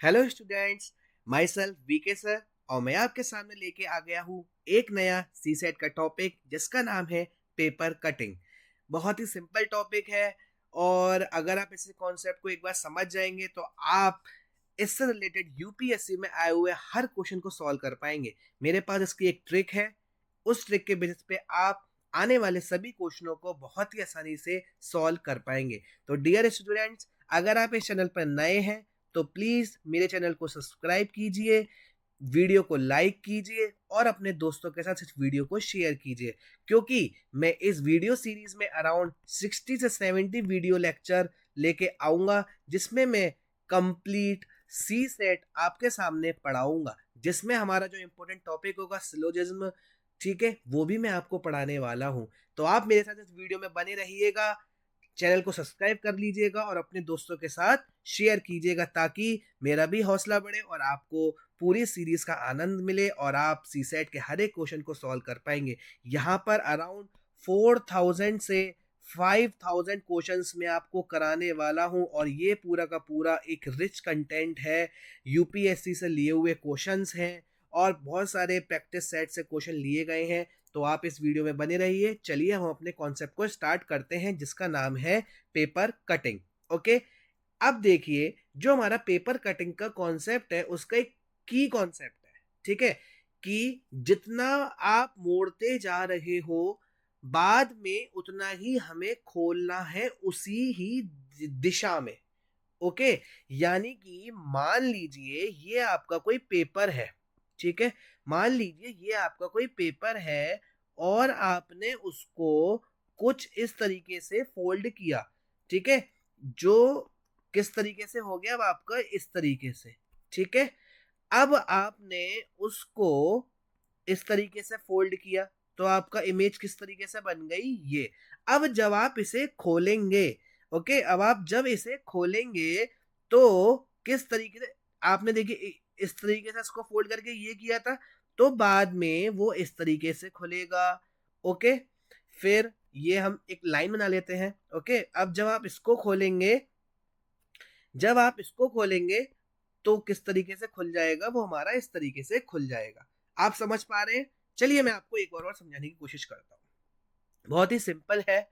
Hello students, myself VK sir और मैं आपके सामने लेके आ गया हूँ एक नया सी सेट का टॉपिक जिसका नाम है पेपर कटिंग। बहुत ही सिंपल टॉपिक है और अगर आप इस कॉन्सेप्ट को एक बार समझ जाएंगे तो आप इससे रिलेटेड यूपीएससी में आए हुए हर क्वेश्चन को सॉल्व कर पाएंगे। मेरे पास इसकी एक ट्रिक है, उस ट्रिक के बेसिस पे आप आने वाले सभी क्वेश्चनों को बहुत ही आसानी से सॉल्व कर पाएंगे। तो डियर स्टूडेंट्स, अगर आप इस चैनल पर नए हैं तो प्लीज मेरे चैनल को सब्सक्राइब कीजिए, वीडियो को लाइक कीजिए और अपने दोस्तों के साथ इस वीडियो को शेयर कीजिए, क्योंकि मैं इस वीडियो सीरीज में अराउंड 60 से 70 वीडियो लेक्चर लेके आऊंगा जिसमें मैं कंप्लीट सी सेट आपके सामने पढ़ाऊंगा, जिसमें हमारा जो इम्पोर्टेंट टॉपिक होगा सिलोजिज्म, ठीक है, वो भी मैं आपको पढ़ाने वाला हूं। तो आप मेरे साथ इस वीडियो में बने रहिएगा, चैनल को सब्सक्राइब कर लीजिएगा और अपने दोस्तों के साथ शेयर कीजिएगा ताकि मेरा भी हौसला बढ़े और आपको पूरी सीरीज का आनंद मिले और आप सी सेट के हर एक क्वेश्चन को सॉल्व कर पाएंगे। यहाँ पर अराउंड 4000 से 5000 क्वेश्चंस में आपको कराने वाला हूँ और ये पूरा का पूरा एक रिच कंटेंट है। यूपीएससी से लिए हुए क्वेश्चंस हैं और बहुत सारे प्रैक्टिस सेट से क्वेश्चन लिए गए हैं। तो आप इस वीडियो में बने रहिए। चलिए हम अपने कॉन्सेप्ट को स्टार्ट करते हैं जिसका नाम है पेपर कटिंग। ओके, अब देखिए, जो हमारा पेपर कटिंग का कॉन्सेप्ट है उसका एक की कॉन्सेप्ट है, ठीक है, कि जितना आप मोड़ते जा रहे हो बाद में उतना ही हमें खोलना है उसी ही दिशा में। ओके, यानी कि मान लीजिए ये आपका कोई पेपर है, ठीक है, मान लीजिए ये आपका कोई पेपर है और आपने उसको कुछ इस तरीके से फोल्ड किया, ठीक है, जो किस तरीके से हो गया, अब आपका इस तरीके से, ठीक है। अब आपने उसको इस तरीके से फोल्ड किया तो आपका इमेज किस तरीके से बन गई, ये। अब जब आप इसे खोलेंगे, ओके, अब आप जब इसे खोलेंगे तो किस तरीके से आपने देखिए इस तरीके से इसको फोल्ड करके ये किया था, तो बाद में वो इस तरीके से खुलेगा। ओके, फिर ये हम एक लाइन बना लेते हैं। ओके, अब जब आप इसको खोलेंगे तो किस तरीके से खुल जाएगा, वो हमारा इस तरीके से खुल जाएगा। आप समझ पा रहे हैं? चलिए मैं आपको एक और समझाने की कोशिश करता हूँ। बहुत ही सिंपल है,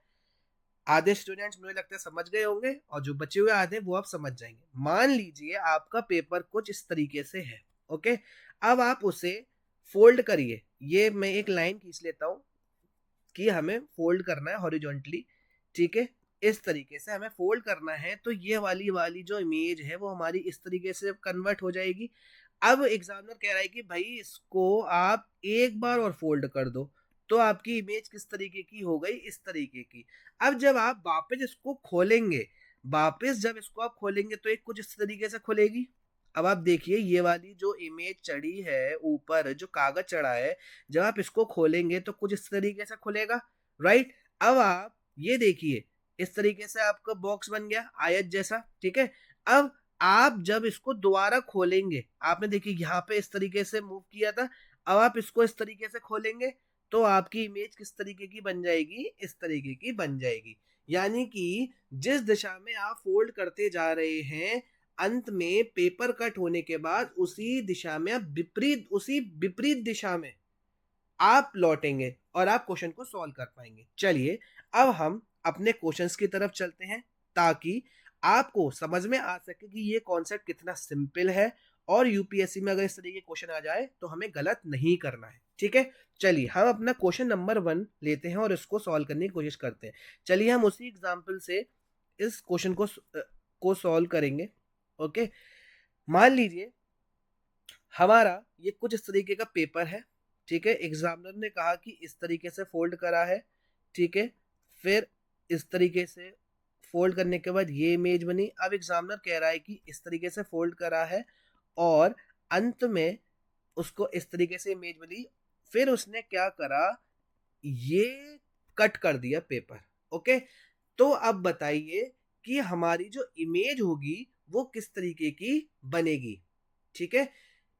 आधे स्टूडेंट्स मुझे लगता है समझ गए होंगे और जो बचे हुए आधे वो आप समझ जाएंगे। मान लीजिए आपका पेपर कुछ इस तरीके से है, ओके, अब आप उसे फोल्ड करिए। ये मैं एक लाइन खींच लेता हूँ कि हमें फोल्ड करना है हॉरिजॉन्टली, ठीक है, इस तरीके से हमें फोल्ड करना है। तो ये वाली वाली जो इमेज है वो हमारी इस तरीके से कन्वर्ट हो जाएगी। अब एग्जामिनर कह रहा है कि भाई इसको आप एक बार और फोल्ड कर दो, तो आपकी इमेज किस तरीके की हो गई, इस तरीके की। अब जब आप वापस इसको खोलेंगे, वापस जब इसको आप खोलेंगे तो एक कुछ इस तरीके से खुलेगी। अब आप देखिए ये वाली जो इमेज चढ़ी है ऊपर, जो कागज चढ़ा है, जब आप इसको खोलेंगे तो कुछ इस तरीके से खुलेगा, राइट। अब आप ये देखिए, इस तरीके से आपका बॉक्स बन गया आयत जैसा, ठीक है। अब आप जब इसको दोबारा खोलेंगे, आपने देखिए यहाँ पे इस तरीके से मूव किया था, अब आप इसको इस तरीके से खोलेंगे तो आपकी इमेज किस तरीके की बन जाएगी, इस तरीके की बन जाएगी। यानी कि जिस दिशा में आप फोल्ड करते जा रहे हैं, अंत में पेपर कट होने के बाद उसी दिशा में आप उसी विपरीत दिशा में आप लौटेंगे और आप क्वेश्चन को सॉल्व कर पाएंगे। चलिए अब हम अपने क्वेश्चंस की तरफ चलते हैं ताकि आपको समझ में आ सके कि ये कॉन्सेप्ट कितना सिंपल है और यूपीएससी में अगर इस तरीके के क्वेश्चन आ जाए तो हमें गलत नहीं करना है, ठीक है। चलिए हम अपना क्वेश्चन नंबर 1 लेते हैं और इसको सॉल्व करने की कोशिश करते हैं। चलिए हम उसी एग्जाम्पल से इस क्वेश्चन को सॉल्व करेंगे। ओके, मान लीजिए हमारा ये कुछ इस तरीके का पेपर है, ठीक है, एग्जामिनर ने कहा कि इस तरीके से फोल्ड करा है, ठीक है, फिर इस तरीके से फोल्ड करने के बाद ये इमेज बनी। अब एग्जामिनर कह रहा है कि इस तरीके से फोल्ड करा है और अंत में उसको इस तरीके से इमेज बनी। फिर उसने क्या करा, ये कट कर दिया पेपर। ओके, तो अब बताइए कि हमारी जो इमेज होगी वो किस तरीके की बनेगी, ठीक है।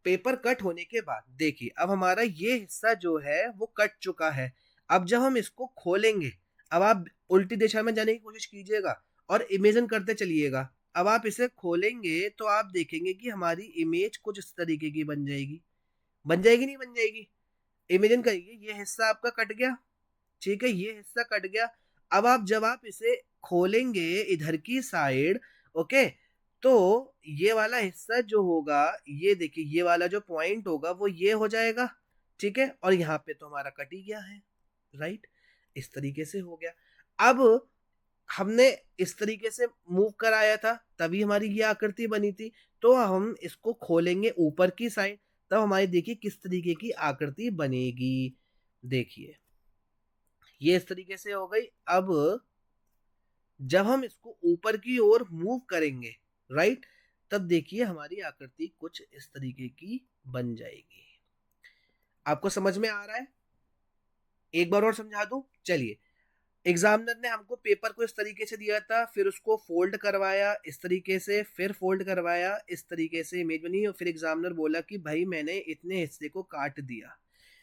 पेपर कट होने के बाद देखिए अब हमारा ये हिस्सा जो है वो कट चुका है। अब जब हम इसको खोलेंगे, अब आप उल्टी दिशा में जाने की कोशिश कीजिएगा और इमेजिन करते चलिएगा अब आप इसे खोलेंगे तो आप देखेंगे कि हमारी इमेज कुछ इस तरीके की बन जाएगी। बन जाएगी नहीं बन जाएगी? इमेजिन करिए ये हिस्सा आपका कट गया, ठीक है, ये हिस्सा कट गया। अब आप जब आप इसे खोलेंगे इधर की साइड, ओके, तो ये वाला हिस्सा जो होगा, ये देखिए ये वाला जो पॉइंट होगा वो ये हो जाएगा, ठीक है, और यहाँ पे तो हमारा कट ही गया है, राइट। इस तरीके से हो गया। अब हमने इस तरीके से मूव कराया था तभी हमारी ये आकृति बनी थी। तो हम इसको खोलेंगे ऊपर की साइड, तब हमारी देखिए किस तरीके की आकृति बनेगी। देखिए ये इस तरीके से हो गई। अब जब हम इसको ऊपर की ओर मूव करेंगे, राइट, तब देखिए हमारी आकृति कुछ इस तरीके की बन जाएगी। आपको समझ में आ रहा है? एक बार और समझा दूं, चलिए। एग्जामिनर ने हमको पेपर को इस तरीके से दिया था, फिर उसको फोल्ड करवाया इस तरीके से, फिर फोल्ड करवाया इस तरीके से, इमेज बनी, और फिर एग्जामिनर बोला कि भाई मैंने इतने हिस्से को काट दिया।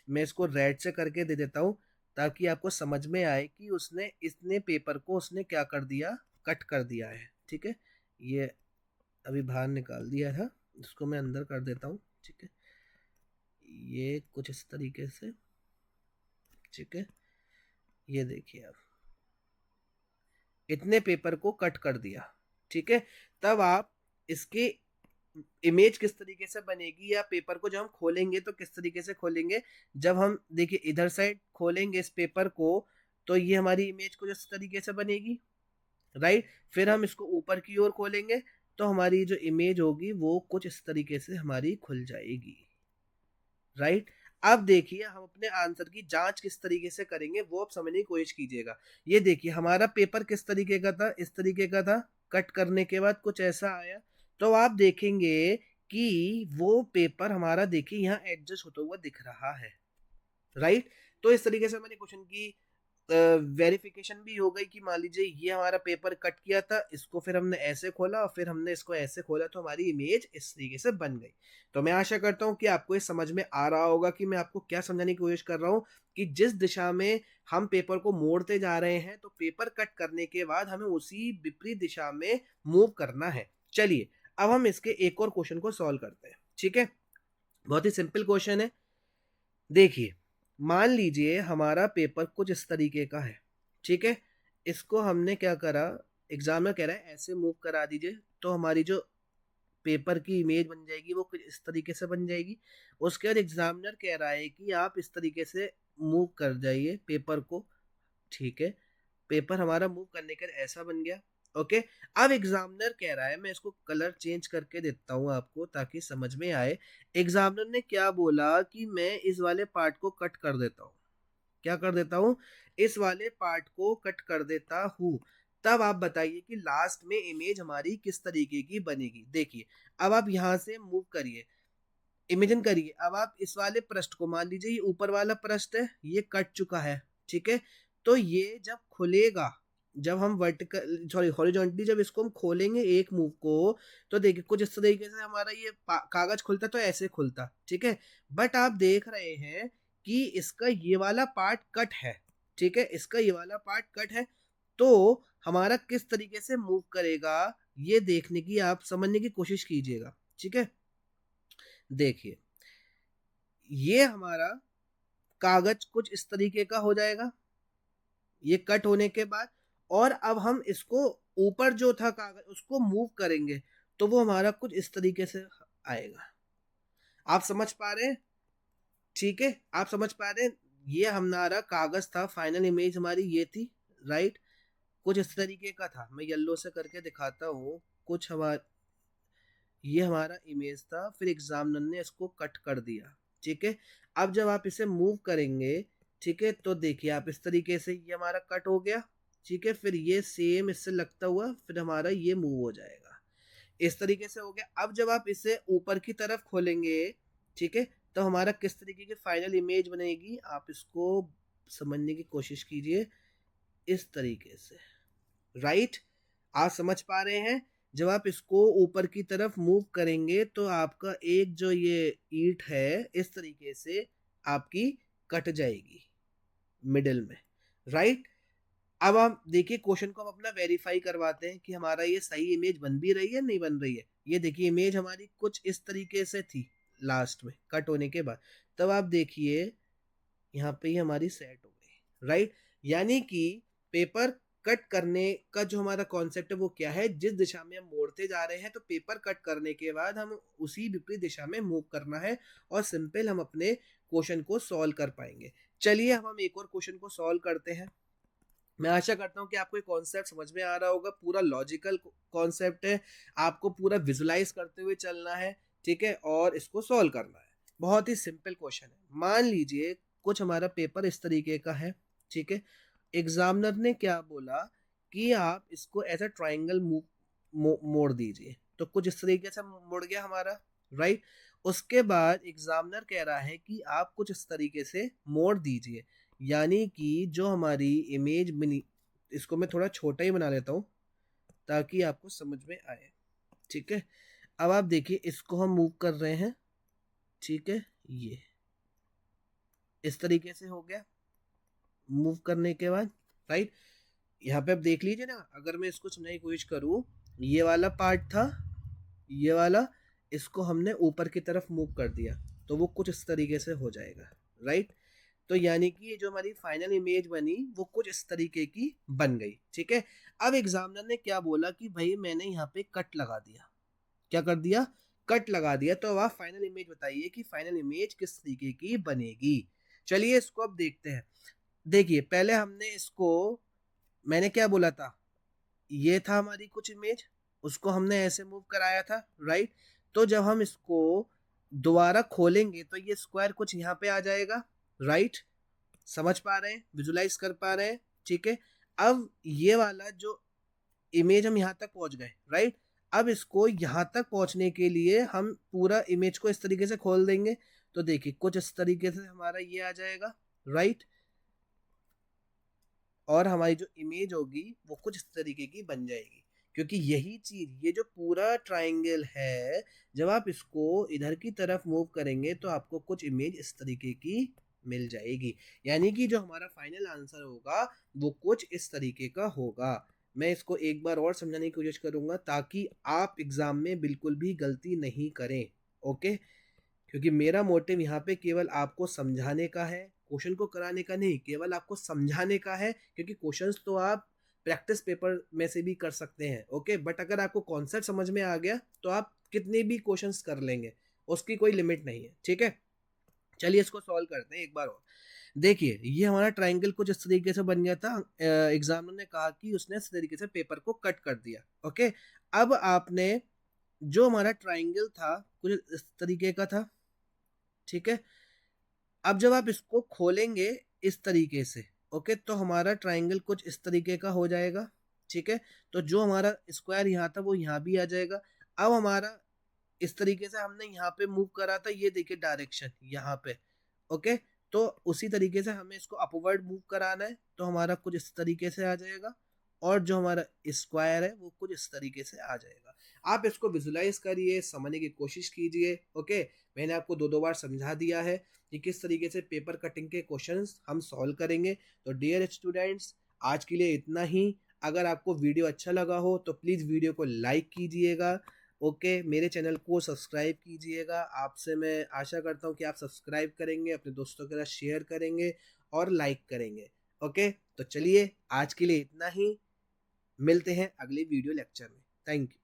मैं इसको रेड से करके दे देता हूँ ताकि आपको समझ में आए कि उसने इतने पेपर को उसने क्या कर दिया, कट कर दिया है, ठीक है। ये अभी बाहर निकाल दिया था, इसको मैं अंदर कर देता हूँ, ठीक है। ये कुछ इस तरीके से, ठीक है, ये देखिए आप इतने पेपर को कट कर दिया, ठीक है। तब आप इसके इमेज किस तरीके से बनेगी, या पेपर को जब हम खोलेंगे तो किस तरीके से खोलेंगे। जब हम देखिए इधर साइड खोलेंगे इस पेपर को, तो ये हमारी इमेज कुछ इस तरीके से बनेगी, राइट। फिर हम इसको ऊपर की ओर खोलेंगे तो हमारी जो इमेज होगी वो कुछ इस तरीके से हमारी खुल जाएगी, राइट। अब देखिए हम अपने आंसर की जांच किस तरीके से करेंगे वो आप समझने की कोशिश कीजिएगा। ये देखिए हमारा पेपर किस तरीके का था, इस तरीके का था, कट करने के बाद कुछ ऐसा आया। तो आप देखेंगे कि वो पेपर हमारा देखिए यहाँ एडजस्ट होता हुआ दिख रहा है, राइट। तो इस तरीके से मैंने क्वेश्चन की वेरिफिकेशन भी हो गई कि मान लीजिए ये हमारा पेपर कट किया था, इसको फिर हमने ऐसे खोला और फिर हमने इसको ऐसे खोला, तो हमारी इमेज इस तरीके से बन गई। तो मैं आशा करता हूँ कि आपको ये समझ में आ रहा होगा कि मैं आपको क्या समझाने की कोशिश कर रहा हूँ, कि जिस दिशा में हम पेपर को मोड़ते जा रहे हैं तो पेपर कट करने के बाद हमें उसी विपरीत दिशा में मूव करना है। चलिए अब हम इसके एक और क्वेश्चन को सॉल्व करते हैं, ठीक है। बहुत ही सिंपल क्वेश्चन है। देखिए मान लीजिए हमारा पेपर कुछ इस तरीके का है, ठीक है। इसको हमने क्या करा, एग्जामिनर कह रहा है ऐसे मूव करा दीजिए, तो हमारी जो पेपर की इमेज बन जाएगी वो कुछ इस तरीके से बन जाएगी। उसके बाद एग्जामिनर कह रहा है कि आप इस तरीके से मूव कर जाइए पेपर को, ठीक है। पेपर हमारा मूव करने के बाद ऐसा बन गया, ओके। अब एग्जामिनर कह रहा है, मैं इसको कलर चेंज करके देता हूँ आपको ताकि समझ में आए। एग्जामिनर ने क्या बोला कि मैं इस वाले पार्ट को कट कर देता हूँ, क्या कर देता हूँ, इस वाले पार्ट को कट कर देता हूँ। तब आप बताइए कि लास्ट में इमेज हमारी किस तरीके की बनेगी। देखिए अब आप यहाँ से मूव करिए, इमेजिन करिए, अब आप इस वाले पृष्ठ को, मान लीजिए ये ऊपर वाला पृष्ठ है, ये कट चुका है, ठीक है। तो ये जब खुलेगा, जब हम वर्टिकल सॉरी हॉरिजॉन्टली जब इसको हम खोलेंगे एक मूव को, तो देखिए कुछ इस तरीके से हमारा ये कागज खुलता तो ऐसे खुलता, ठीक है। बट आप देख रहे हैं कि इसका ये वाला पार्ट कट है, ठीक है, इसका ये वाला पार्ट कट है। तो हमारा किस तरीके से मूव करेगा ये देखने की, आप समझने की कोशिश कीजिएगा, ठीक है। देखिए ये हमारा कागज कुछ इस तरीके का हो जाएगा ये कट होने के बाद, और अब हम इसको ऊपर जो था कागज उसको मूव करेंगे तो वो हमारा कुछ इस तरीके से आएगा। आप समझ पा रहे हैं? ठीक है, आप समझ पा रहे हैं? ये हमारा कागज था, फाइनल इमेज हमारी ये थी, राइट। कुछ इस तरीके का था, मैं येलो से करके दिखाता हूँ। कुछ हमारा ये हमारा इमेज था, फिर एग्जामिनर ने इसको कट कर दिया, ठीक है। अब जब आप इसे मूव करेंगे, ठीक है, तो देखिए आप इस तरीके से ये हमारा कट हो गया, ठीक है। फिर ये सेम इससे लगता हुआ फिर हमारा ये मूव हो जाएगा, इस तरीके से हो गया। अब जब आप इसे ऊपर की तरफ खोलेंगे, ठीक है, तो हमारा किस तरीके की फाइनल इमेज बनेगी, आप इसको समझने की कोशिश कीजिए इस तरीके से, राइट। आप समझ पा रहे हैं? जब आप इसको ऊपर की तरफ मूव करेंगे तो आपका एक जो ये ईंट है इस तरीके से आपकी कट जाएगी मिडिल में, राइट। अब आप देखिए क्वेश्चन को हम अपना वेरीफाई करवाते हैं कि हमारा ये सही इमेज बन भी रही है नहीं बन रही है। ये देखिए इमेज हमारी कुछ इस तरीके से थी लास्ट में कट होने के बाद, तब आप देखिए यहाँ पे ही हमारी सेट हो गई, राइट। यानी कि पेपर कट करने का जो हमारा कॉन्सेप्ट है वो क्या है, जिस दिशा में हम मोड़ते जा रहे हैं तो पेपर कट करने के बाद हम उसी विपरीत दिशा में मूव करना है और सिंपल हम अपने क्वेश्चन को सॉल्व कर पाएंगे। चलिए हम एक और क्वेश्चन को सॉल्व करते हैं। मैं आशा करता हूँ कि आपको ये कॉन्सेप्ट समझ में आ रहा होगा, पूरा लॉजिकल कॉन्सेप्ट है, आपको पूरा विजुलाइज करते हुए चलना है, ठीक है, और इसको सॉल्व करना है। बहुत ही सिंपल क्वेश्चन है। मान लीजिए कुछ हमारा पेपर इस तरीके का है, ठीक है। एग्जामिनर ने क्या बोला कि आप इसको ऐसा ट्राइंगल मोड़ दीजिए, तो कुछ इस तरीके से मुड़ गया हमारा, राइट। उसके बाद एग्जामिनर कह रहा है कि आप कुछ इस तरीके से मोड़ दीजिए, यानी कि जो हमारी इमेज बनी, इसको मैं थोड़ा छोटा ही बना लेता हूँ ताकि आपको समझ में आए, ठीक है। अब आप देखिए इसको हम मूव कर रहे हैं, ठीक है, ये इस तरीके से हो गया मूव करने के बाद, राइट। यहाँ पे आप देख लीजिए ना, अगर मैं इसको समझने की कोशिश करूँ, ये वाला पार्ट था, ये वाला, इसको हमने ऊपर की तरफ मूव कर दिया तो वो कुछ इस तरीके से हो जाएगा, राइट। तो यानी कि ये जो हमारी फाइनल इमेज बनी वो कुछ इस तरीके की बन गई, ठीक है। अब एग्जामिनर ने क्या बोला कि भाई मैंने यहाँ पे कट लगा दिया, क्या कर दिया, कट लगा दिया, तो अब आप फाइनल इमेज बताइए कि फाइनल इमेज किस तरीके की बनेगी। चलिए इसको अब देखते हैं। देखिए पहले हमने इसको, मैंने क्या बोला था, ये था हमारी कुछ इमेज, उसको हमने ऐसे मूव कराया था, राइट। तो जब हम इसको दोबारा खोलेंगे तो ये स्क्वायर कुछ यहाँ पे आ जाएगा, राइट। समझ पा रहे हैं, विजुलाइज कर पा रहे हैं, ठीक है। अब ये वाला जो इमेज हम यहाँ तक पहुंच गए, राइट। अब इसको यहाँ तक पहुंचने के लिए हम पूरा इमेज को इस तरीके से खोल देंगे, तो देखिए कुछ इस तरीके से हमारा ये आ जाएगा, राइट। और हमारी जो इमेज होगी वो कुछ इस तरीके की बन जाएगी, क्योंकि यही चीज, ये जो पूरा ट्राइंगल है, जब आप इसको इधर की तरफ मूव करेंगे तो आपको कुछ इमेज इस तरीके की मिल जाएगी। यानी कि जो हमारा फाइनल आंसर होगा वो कुछ इस तरीके का होगा। मैं इसको एक बार और समझाने की कोशिश करूंगा ताकि आप एग्जाम में बिल्कुल भी गलती नहीं करें, ओके। क्योंकि मेरा मोटिव यहाँ पे केवल आपको समझाने का है, क्वेश्चन को कराने का नहीं, केवल आपको समझाने का है। क्योंकि क्वेश्चंस तो आप प्रैक्टिस पेपर में से भी कर सकते हैं, ओके, बट अगर आपको कॉन्सेप्ट समझ में आ गया तो आप कितने भी क्वेश्चंस कर लेंगे, उसकी कोई लिमिट नहीं है, ठीक है। चलिए इसको सॉल्व करते हैं एक बार और। देखिए ये हमारा ट्राइंगल कुछ इस तरीके से बन गया था, एग्जामिनर ने कहा कि उसने इस तरीके से पेपर को कट कर दिया, ओके। अब आपने, जो हमारा ट्राइंगल था कुछ इस तरीके का था, ठीक है। अब जब आप इसको खोलेंगे इस तरीके से, ओके, तो हमारा ट्राइंगल कुछ इस तरीके का हो जाएगा, ठीक है। तो जो हमारा स्क्वायर यहाँ था वो यहाँ भी आ जाएगा। अब हमारा इस तरीके से हमने यहाँ पे मूव करा था, ये देखिए डायरेक्शन यहाँ पे, ओके। तो उसी तरीके से हमें इसको अपवर्ड मूव कराना है, तो हमारा कुछ इस तरीके से आ जाएगा। और जो हमारा स्क्वायर है वो कुछ इस तरीके से आ जाएगा। आप इसको विजुलाइज करिए, समझने की कोशिश कीजिए, ओके। मैंने आपको दो दो बार समझा दिया है कि किस तरीके से पेपर कटिंग के क्वेश्चंस हम सॉल्व करेंगे। तो डियर स्टूडेंट्स, आज के लिए इतना ही। अगर आपको वीडियो अच्छा लगा हो तो प्लीज़ वीडियो को लाइक कीजिएगा, ओके। मेरे चैनल को सब्सक्राइब कीजिएगा। आपसे मैं आशा करता हूँ कि आप सब्सक्राइब करेंगे, अपने दोस्तों के साथ शेयर करेंगे और लाइक करेंगे, ओके। तो चलिए आज के लिए इतना ही, मिलते हैं अगले वीडियो लेक्चर में। Thank you.